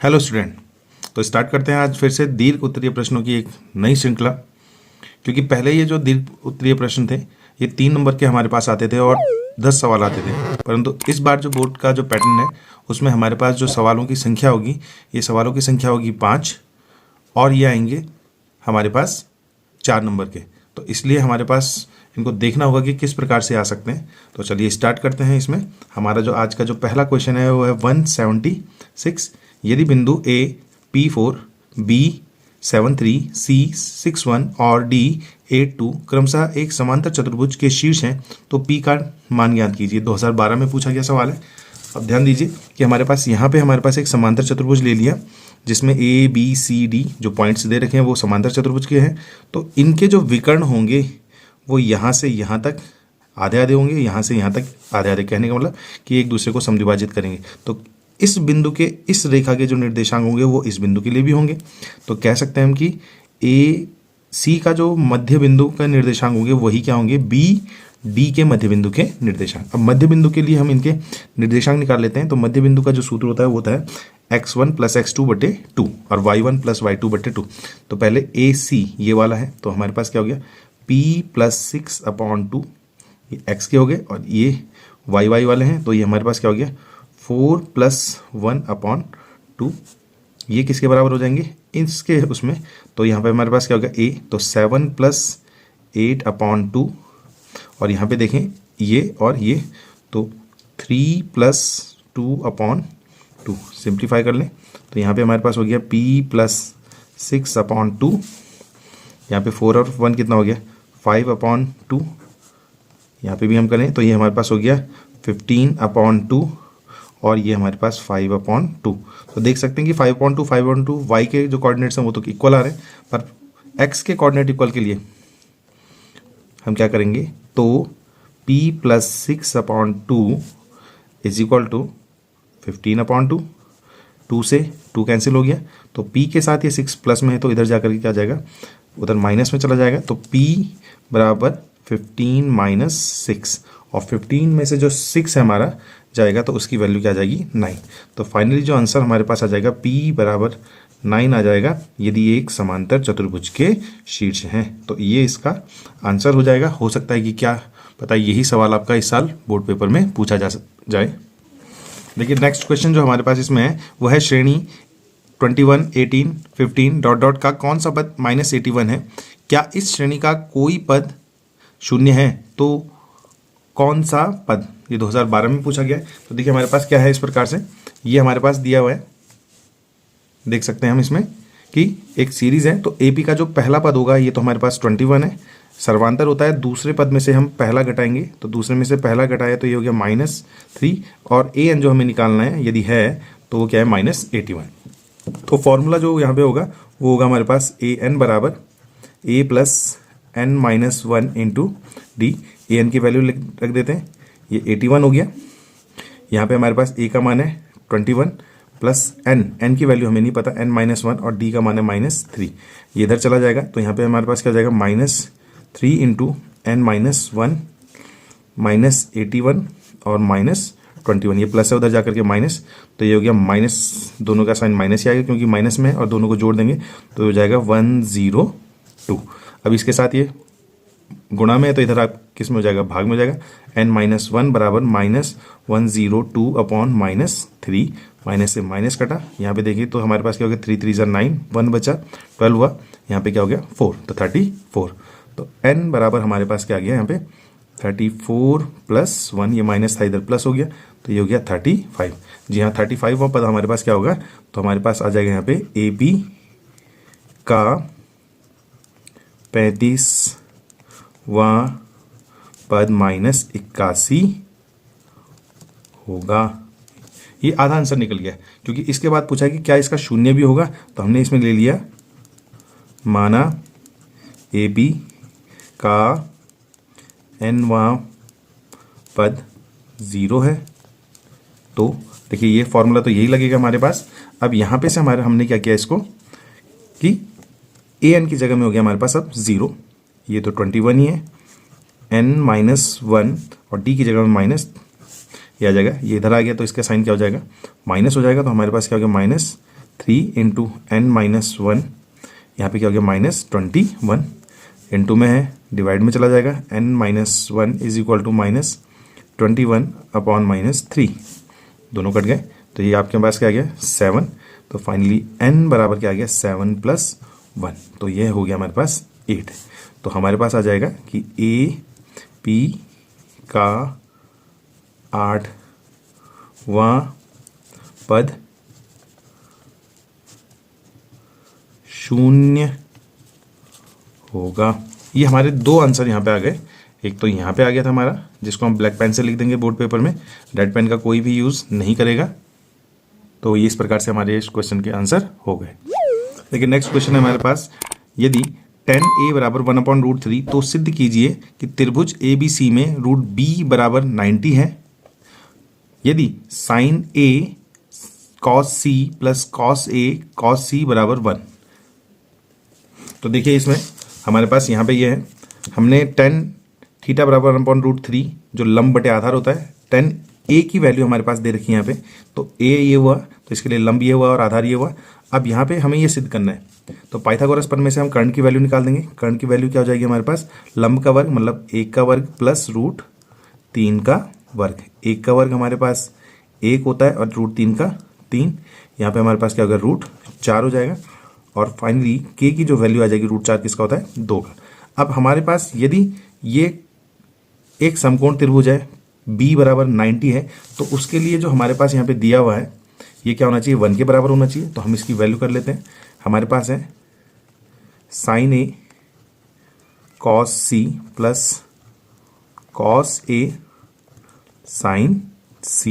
Hello student. तो start करते हैं आज फिर से दीर्घ उत्तरीय प्रश्नों की एक नई श्रृंखला। क्योंकि पहले ये जो दीर्घ उत्तरीय प्रश्न थे ये 3 नंबर के हमारे पास आते थे और 10 सवाल आते थे, परंतु इस बार जो बोर्ड का जो पैटर्न है उसमें हमारे पास जो सवालों की संख्या होगी, ये सवालों की संख्या होगी 5 और ये आएंगे हमारे पास 4 नंबर के। तो इसलिए हमारे पास इनको देखना होगा कि किस प्रकार से आ सकते हैं। तो चलिए स्टार्ट करते हैं। इसमें हमारा जो आज का जो पहला क्वेश्चन है वो है 176। यदि बिंदु A P4, B 73, C 61 और D 82 क्रमशः एक समांतर चतुर्भुज के शीर्ष हैं तो P का मान ज्ञात कीजिए। 2012 में पूछा गया सवाल है। अब ध्यान दीजिए कि हमारे पास यहाँ पे हमारे पास एक समांतर चतुर्भुज ले लिया जिसमें A B C D जो पॉइंट्स दे रखे हैं वो समांतर चतुर्भुज के हैं। तो इनके जो विकर्ण होंगे वो यहाँ से यहाँ तक आधे आधे होंगे, यहाँ से यहाँ तक आधे आधे। कहने का मतलब कि एक दूसरे को समद्विभाजित करेंगे। तो इस बिंदु के इस रेखा के जो निर्देशांक होंगे वो इस बिंदु के लिए भी होंगे। तो कह सकते हैं हम कि ए सी का जो मध्य बिंदु का निर्देशांक होंगे वही क्या होंगे, बी डी के मध्य बिंदु के निर्देशांक। अब मध्य बिंदु के लिए हम इनके निर्देशांक निकाल लेते हैं। तो मध्य बिंदु का जो सूत्र होता है वो होता है x1 + x2/2 और y1 + y2/2। तो पहले ए सी ये वाला है तो हमारे पास क्या हो गया p + 6/2, ये x के हो गए, और ये y y वाले हैं तो ये हमारे पास क्या हो गया 4 + 1/2। ये किसके बराबर हो जाएंगे, इसके उसमें। तो यहाँ पे हमारे पास क्या होगा a, तो 7 + 8/2, और यहाँ पे देखें ये और ये तो 3 + 2/2। सिंप्लीफाई कर लें तो यहाँ पे हमारे पास हो गया p + 6/2। यहाँ पे 4 और 1 कितना हो गया 5/2। यहाँ पे भी हम करें तो ये हमारे पास हो गया 15/2 और ये हमारे पास 5/2। तो देख सकते हैं कि 5/2 5/2 y के जो कोऑर्डिनेट्स हैं वो तो इक्वल आ रहे हैं, पर x के कोऑर्डिनेट इक्वल के लिए हम क्या करेंगे, तो p + 6/2 = 15/2। 2 से 2 कैंसिल हो गया तो p के साथ ये 6 प्लस में है तो इधर जाकर के क्या जाएगा, उधर माइनस में चला जाएगा। तो p = 15 - 6, और 15 में से जो 6 है हमारा जाएगा तो उसकी वैल्यू क्या आ जाएगी 9। तो फाइनली जो आंसर हमारे पास आ जाएगा p = 9 आ जाएगा यदि एक समांतर चतुर्भुज के शीर्ष हैं। तो ये इसका आंसर हो जाएगा। हो सकता है कि क्या पता यही सवाल आपका इस साल बोर्ड पेपर में पूछा जाए। देखिए नेक्स्ट क्वेश्चन जो हमारे पास इसमें है वो है श्रेणी 21 18 15 ... का कौन सा पद -81 है। क्या इस श्रेणी का कोई पद शून्य है तो कौन सा पद। ये 2012 में पूछा गया है। तो देखिए हमारे पास क्या है, इस प्रकार से ये हमारे पास दिया हुआ है, देख सकते हैं हम इसमें कि एक सीरीज है। तो AP का जो पहला पद होगा ये तो हमारे पास 21 है। सर्वांतर होता है दूसरे पद में से हम पहला घटाएंगे, तो दूसरे में से पहला घटाया तो ये हो गया -3, और AN जो हमें निकालना है यदि है तो वो क्या है -81। तो फॉर्मूला जो यहाँ पे होगा वो होगा हमारे पास AN = A + n - 1 × D। AN की वैल्यू रख देते हैं, ये 81 हो गया। यहाँ पे हमारे पास A का मान है 21 प्लस n की वैल्यू हमें नहीं पता, n - 1, और D का मान है -3। ये इधर चला जाएगा तो यहाँ पे हमारे पास क्या हो जाएगा -3 × n - 1 -81 और -21। ये प्लस है उधर जाकर के माइनस, तो ये हो गया माइनस, दोनों का साइन माइनस ही आएगा क्योंकि माइनस में है, और दोनों को जोड़ देंगे तो हो जाएगा 102। अब इसके साथ ये गुणा में है तो इधर आप किस में हो जाएगा, भाग में हो जाएगा। n - 1 = -102/-3, माइनस से माइनस कटा। यहाँ पे देखिए तो हमारे पास क्या हो गया 3 3 = 9, 1 बचा, 12 हुआ। यहाँ पे क्या हो गया 4, तो 34। तो n बराबर हमारे पास क्या आ गया यहाँ पे 34 + 1, ये माइनस था इधर प्लस हो गया तो ये हो गया 35। जी हाँ 35वां पद हमारे पास क्या होगा, तो हमारे पास आ जाएगा यहाँ पे AB का 35वां पद -81 होगा। ये आधा आंसर निकल गया क्योंकि इसके बाद पूछा है कि क्या इसका शून्य भी होगा, तो हमने इसमें ले लिया माना AB का nवां पद 0 है। तो देखिए ये फॉर्मूला तो यही लगेगा हमारे पास। अब यहाँ पे से हमारे हमने क्या किया इसको कि AN की जगह में हो गया हमारे पास अब 0, ये तो 21 ही है, n - 1 और D की जगह में माइनस ये आ जाएगा, ये इधर आ गया तो इसका साइन क्या हो जाएगा माइनस हो जाएगा। तो हमारे पास क्या हो गया 3 इंटू एन माइनस वन, यहाँ पे क्या हो गया -21, इंटू में है डिवाइड में चला जाएगा, n minus one is equal to -21 upon -3, दोनों कट गए तो ये आपके पास क्या आ गया 7। तो फाइनली n बराबर क्या आ गया 7 + 1, तो ये हो गया हमारे पास 8। तो हमारे पास आ जाएगा कि ए पी का 8वां पद 0 होगा। ये हमारे दो आंसर यहाँ पे आ गए। एक तो यहाँ पे आ गया था हमारा, जिसको हम ब्लैक पेन से लिख देंगे बोर्ड पेपर में, रेड पेन का कोई भी यूज़ नहीं करेगा। तो ये इस प्रकार से हमारे इस क्वेश्चन के आंसर हो गए। लेकिन नेक्स्ट क्वेश्चन है हमारे पास, यदि tan a बराबर 1/√3 तो सिद्ध कीजिए कि त्रिभुज ABC में √b बराबर 90 है यदि sin a cos c plus cos a cos c बराबर 1। तो देखिए इसमें हमारे पास यहाँ पे ये है, हमने tan थीटा बराबर 1/√3 जो लंब बटे आधार होता है, tan a की वैल्यू हमारे पास दे रखी है यहाँ पे, तो a ये हुआ तो इसके लिए लंब ये हुआ और आधार ये हुआ। अब यहाँ पे हमें ये सिद्ध करना है, तो पाइथागोरस प्रमेय से हम कर्ण की वैल्यू निकाल देंगे। कर्ण की वैल्यू क्या हो जाएगी हमारे पास, लंब का वर्ग मतलब 1 का वर्ग प्लस √3 का वर्ग। 1 का वर्ग हमारे पास 1 होता है और √3 का 3, यहाँ पे हमारे पास क्या होगा √4 हो जाएगा। और फाइनली k की जो वैल्यू आ जाएगी √4 किसका होता है 2 का। अब हमारे पास यदि ये एक समकोण त्रिभुज है b बराबर 90 है, तो उसके लिए जो हमारे पास यहाँ पे दिया हुआ है ये क्या होना चाहिए 1 के बराबर होना चाहिए। तो हम इसकी वैल्यू कर लेते हैं। हमारे पास है sin a cos c plus cos a sin c,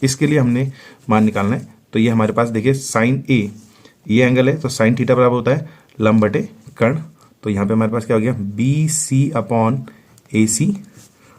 इसके लिए हमने मान निकालना है। तो ये हमारे पास देखिए sin a ये एंगल है, तो sin थीटा बराबर होता है लंब बटे कर्ण। तो यहाँ पे हमारे पास क्या हो गया BC upon AC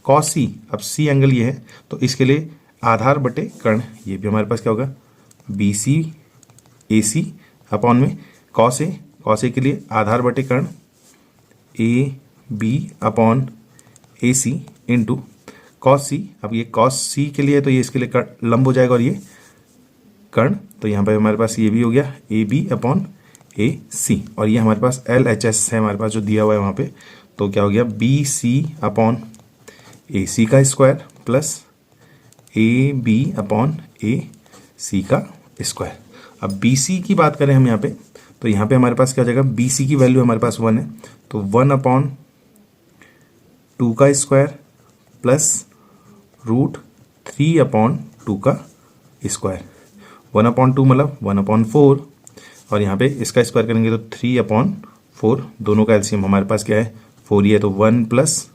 cos c। अब c एंगल ये है तो इसके लिए आधार बटे कर्ण, ये भी हमारे पास क्या होगा BC AC अपॉन में cos a के लिए आधार बटे कर्ण AB upon AC into cos c। अब ये cos c के लिए तो ये इसके लिए लंब हो जाएगा और ये कर्ण, तो यहाँ पे हमारे पास ये भी हो गया AB अपॉन AC। और ये हमारे पास LHS है हमारे पास जो दिया हुआ है वहाँ पे, तो क्या हो गया BC अपॉन AC का square plus AB upon AC का स्क्वायर। अब BC की बात करें हम यहाँ पे, तो यहाँ पे हमारे पास क्या हो जाएगा BC की वैल्यू हमारे पास 1 है, तो 1/2 का स्क्वायर प्लस √3/2 का स्क्वायर। 1/2 मतलब 1/4, और यहाँ पे इसका स्क्वायर करेंगे तो 3/4, दोनों का एलसीएम हमारे पास क्या है 4 ही है, तो 1 +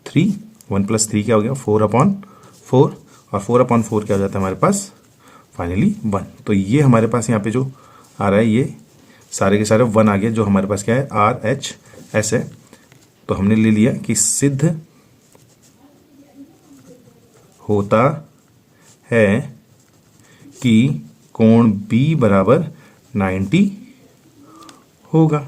3, 1 + 3 क्या हो गया 4/4, और 4/4 क्या हो जाता है हमारे पास फाइनली 1। तो ये हमारे पास यहाँ पे जो आ रहा है ये सारे के सारे 1 आ गए, जो हमारे पास क्या है RHS है। तो हमने ले लिया कि सिद्ध होता है कि कोण B बराबर 90 होगा,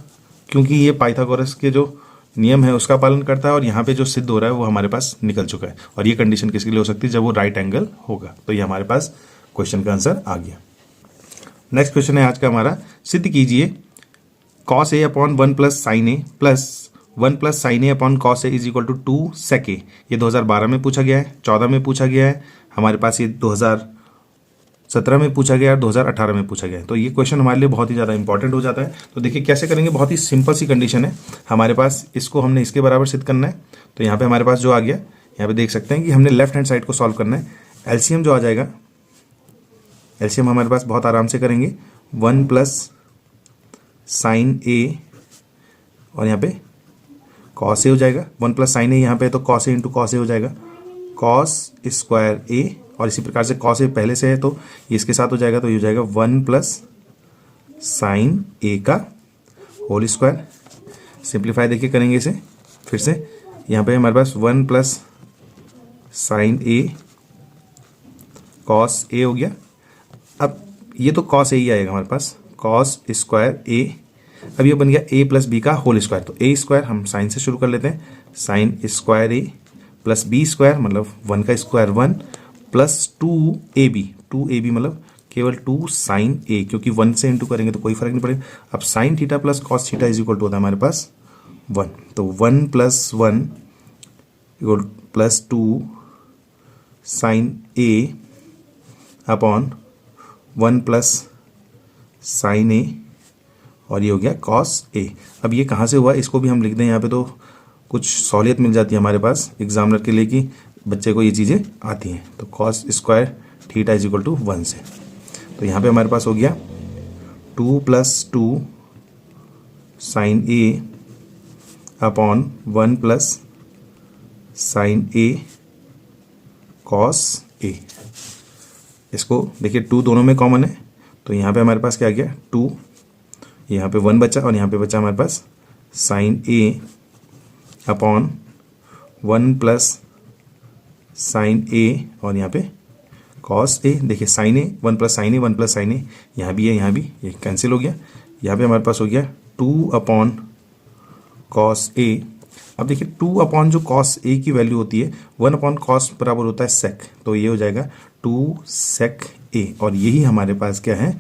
क्योंकि ये पाइथागोरस के जो नियम है उसका पालन करता है, और यहाँ पे जो सिद्ध हो रहा है वो हमारे पास निकल चुका है। और ये कंडीशन किसके लिए हो सकती है, जब वो राइट एंगल होगा। तो ये हमारे पास क्वेश्चन का आंसर आ गया। नेक्स्ट क्वेश्चन है आज का हमारा, सिद्ध कीजिए cos a upon 1 + sin a plus 1 + sin a upon cos a is equal to 2 sec a। ये 2012 में पूछा गया है, 14 में पूछा गया है, हमारे पास ये 2017 में पूछा गया और 2018 में पूछा गया है। तो ये क्वेश्चन हमारे लिए बहुत ही ज़्यादा इंपॉर्टेंट हो जाता है। तो देखिए कैसे करेंगे, बहुत ही सिंपल सी कंडीशन है हमारे पास, इसको हमने इसके बराबर सिद्ध करना है। तो यहाँ पे हमारे पास जो आ गया, यहाँ पे देख सकते हैं कि हमने लेफ्ट हैंड साइड को सॉल्व करना है। एलसीएम जो आ जाएगा, एलसीएम हमारे पास बहुत आराम से करेंगे, 1 + sin a और यहाँ पे cos a हो जाएगा, 1 + sin a यहाँ पे तो cos a × cos a हो जाएगा, cos स्क्वायर a, और इसी प्रकार से cos a पहले से है तो ये इसके साथ हो जाएगा, तो ये हो जाएगा 1 + sin a का होल स्क्वायर। सिंप्लीफाई देखिए करेंगे इसे फिर से, यहाँ पे हमारे पास 1 + sin a cos a हो गया। अब ये तो cos a ही आएगा हमारे पास, cos स्क्वायर a। अब ये बन गया a + b का होल स्क्वायर, तो a स्क्वायर हम साइन से शुरू कर लेते हैं, sin square a plus b square मतलब 1 का स्क्वायर 1 प्लस 2ab, 2ab मतलब केवल 2 साइन ए, क्योंकि 1 से इंटू करेंगे तो कोई फर्क नहीं पड़ेगा। अब sine theta plus cos theta is equal to होता है हमारे पास 1, तो 1 plus 1 equal plus 2 sine A upon 1 plus sine A, और ये हो गया कॉस ए। अब ये कहाँ से हुआ इसको भी हम लिख दें यहाँ पे, तो कुछ सहूलियत मिल जाती है हमारे पास एग्जामिनर के लिए कि बच्चे को ये चीज़ें आती हैं। तो cos square theta is equal to 1 से, तो यहाँ पे हमारे पास हो गया 2 plus 2 sine A upon 1 plus sine A cos A. इसको देखिए 2 दोनों में कॉमन है, तो यहाँ पे हमारे पास क्या आ गया 2, यहाँ पे 1 बचा और यहाँ पे बचा हमारे पास sign A upon 1 plus sine A, और यहाँ पे कॉस ए। देखिए साइन ए 1 प्लस साइन ए 1 प्लस साइन ए, यहाँ भी है यहाँ भी, ये कैंसिल हो गया। यहाँ पे हमारे पास हो गया 2 अपॉन कॉस ए। अब देखिए 2 अपॉन जो कॉस ए की वैल्यू होती है 1 अपॉन कॉस बराबर होता है सेक, तो ये हो जाएगा 2 सेक ए, और यही हमारे पास क्या है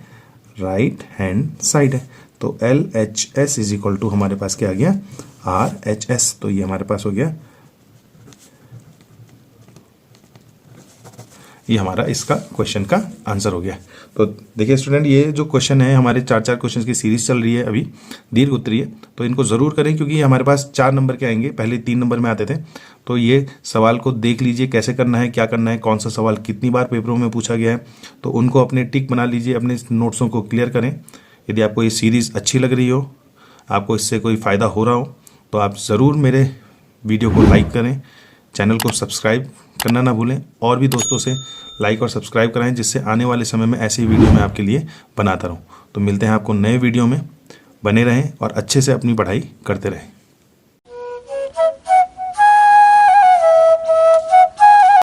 राइट हैंड साइड है। तो L H S is equal to हमारे पास क्या आ गया आर एच एस, तो ये हमारे पास हो गया, ये हमारा इसका क्वेश्चन का आंसर हो गया। तो देखिए स्टूडेंट, ये जो क्वेश्चन है हमारे 4 क्वेश्चन की सीरीज चल रही है अभी दीर्घ उत्तरीय, तो इनको ज़रूर करें क्योंकि ये हमारे पास 4 नंबर के आएंगे, पहले 3 नंबर में आते थे। तो ये सवाल को देख लीजिए कैसे करना है, क्या करना है, कौन सा सवाल कितनी बार पेपरों में पूछा गया है, तो उनको अपने टिक बना लीजिए, अपने नोट्सों को क्लियर करें। यदि आपको ये सीरीज़ अच्छी लग रही हो, आपको इससे कोई फ़ायदा हो रहा हो, तो आप ज़रूर मेरे वीडियो को लाइक करें, चैनल को सब्सक्राइब करना ना भूलें, और भी दोस्तों से लाइक और सब्सक्राइब कराएं, जिससे आने वाले समय में ऐसी वीडियो मैं आपके लिए बनाता रहूं। तो मिलते हैं आपको नए वीडियो में, बने रहें और अच्छे से अपनी पढ़ाई करते रहें।